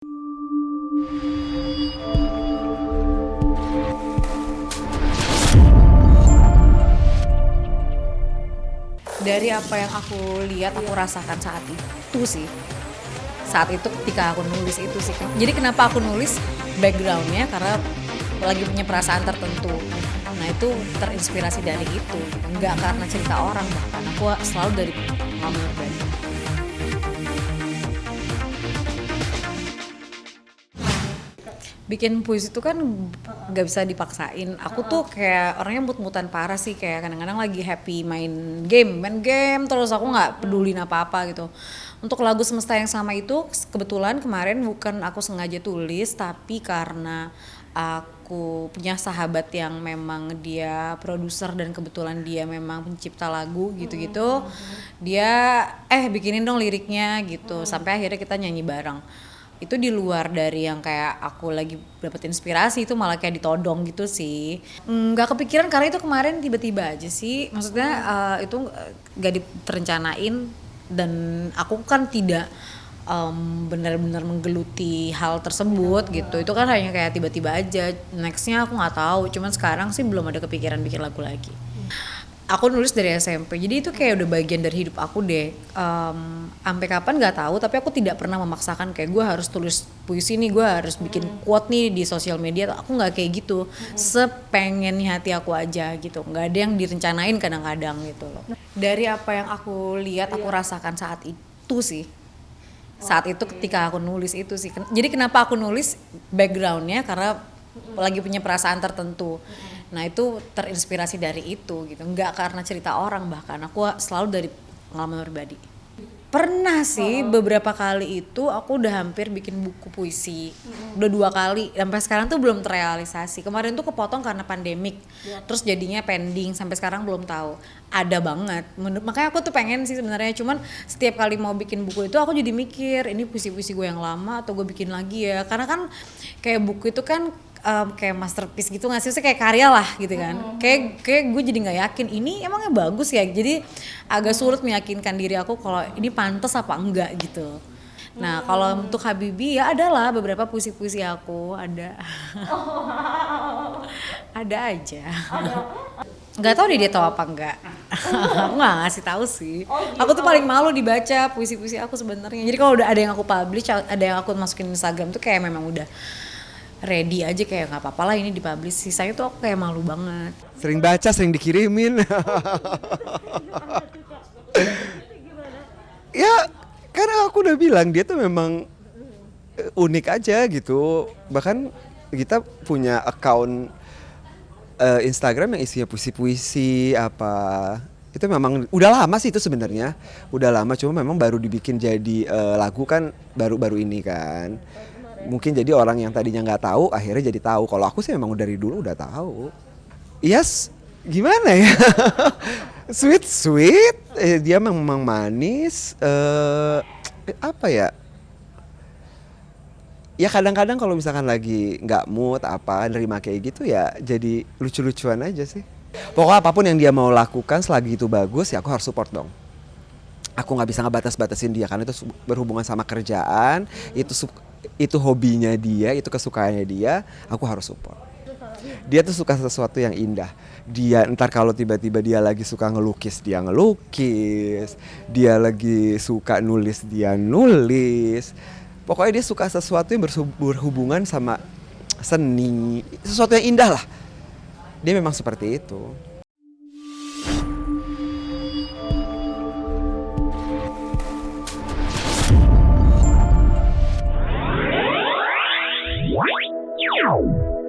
Dari apa yang aku lihat, aku rasakan saat itu sih. Saat itu ketika aku nulis itu sih. Jadi kenapa aku nulis backgroundnya karena lagi punya perasaan tertentu. Nah itu terinspirasi dari itu. Nggak karena cerita orang, bahkan aku selalu dari pengalaman pribadi. Bikin puisi itu kan nggak bisa dipaksain. Aku tuh kayak orangnya mut-mutan parah sih, kayak kadang-kadang lagi happy main game terus aku nggak pedulin apa-apa gitu. Untuk lagu Semesta yang Sama itu kebetulan kemarin bukan aku sengaja tulis, tapi karena aku punya sahabat yang memang dia produser dan kebetulan dia memang pencipta lagu gitu-gitu. Dia bikinin dong liriknya gitu. Sampai akhirnya kita nyanyi bareng. Itu di luar dari yang kayak aku lagi dapet inspirasi, itu malah kayak ditodong gitu sih. Nggak kepikiran karena itu kemarin tiba-tiba aja sih, maksudnya itu nggak diterencanain dan aku kan tidak benar-benar menggeluti hal tersebut gitu. Itu kan hanya kayak tiba-tiba aja. Nextnya aku nggak tahu, cuman sekarang sih belum ada kepikiran bikin lagu lagi. Aku nulis dari SMP, jadi itu kayak udah bagian dari hidup aku deh. Sampai kapan nggak tahu, tapi aku tidak pernah memaksakan kayak gue harus tulis puisi nih, gue harus bikin quote nih di sosial media. Aku nggak kayak gitu, sepengennya hati aku aja gitu. Nggak ada yang direncanain kadang-kadang gitu loh. Dari apa yang aku lihat, aku rasakan saat itu sih. Saat itu ketika aku nulis itu sih. Jadi kenapa aku nulis backgroundnya karena lagi punya perasaan tertentu. Nah itu terinspirasi dari itu gitu, nggak karena cerita orang, bahkan aku selalu dari pengalaman pribadi. Pernah sih beberapa kali itu aku udah hampir bikin buku puisi, udah 2 kali, sampai sekarang tuh belum terrealisasi. Kemarin tuh kepotong karena pandemik, terus jadinya pending, sampai sekarang belum tahu. Ada banget, makanya aku tuh pengen sih sebenarnya, cuman setiap kali mau bikin buku itu aku jadi mikir, ini puisi-puisi gue yang lama atau gue bikin lagi ya, karena kan kayak buku itu kan kayak masterpiece gitu nggak sih, kayak karya lah gitu kan. Kayak gue jadi nggak yakin ini emangnya bagus ya, jadi agak sulit meyakinkan diri aku kalau ini pantas apa enggak gitu. Nah kalau untuk Habibie ya adalah beberapa puisi-puisi aku ada. Ada aja. Nggak tahu deh dia tahu apa enggak. Aku nggak ngasih tahu sih. Aku tuh paling malu dibaca puisi-puisi aku sebenarnya. Jadi kalau udah ada yang aku publish, ada yang aku masukin Instagram tuh kayak memang udah ready aja, kayak nggak apa-apa lah ini dipublish. Sisanya tuh aku kayak malu banget. Sering baca, sering dikirimin. Ya, karena aku udah bilang dia tuh memang unik aja gitu. Bahkan kita punya account Instagram yang isinya puisi-puisi apa. Itu memang udah lama sih itu sebenarnya. Udah lama, cuma memang baru dibikin jadi lagu kan baru-baru ini kan. Mungkin jadi orang yang tadinya nggak tahu akhirnya jadi tahu. Kalau aku sih memang dari dulu udah tahu. Yes, gimana ya? Sweet, dia memang manis. Apa ya? Ya kadang-kadang kalau misalkan lagi nggak mood apa nerima kayak gitu ya jadi lucu-lucuan aja sih. Pokoknya apapun yang dia mau lakukan selagi itu bagus ya aku harus support dong. Aku nggak bisa ngebatas-batasin dia karena itu berhubungan sama kerjaan, itu hobinya dia, itu kesukaannya dia, aku harus support. Dia tuh suka sesuatu yang indah. Dia ntar kalau tiba-tiba dia lagi suka ngelukis, dia ngelukis. Dia lagi suka nulis, dia nulis. Pokoknya dia suka sesuatu yang berhubungan sama seni, sesuatu yang indah lah. Dia memang seperti itu. Wow.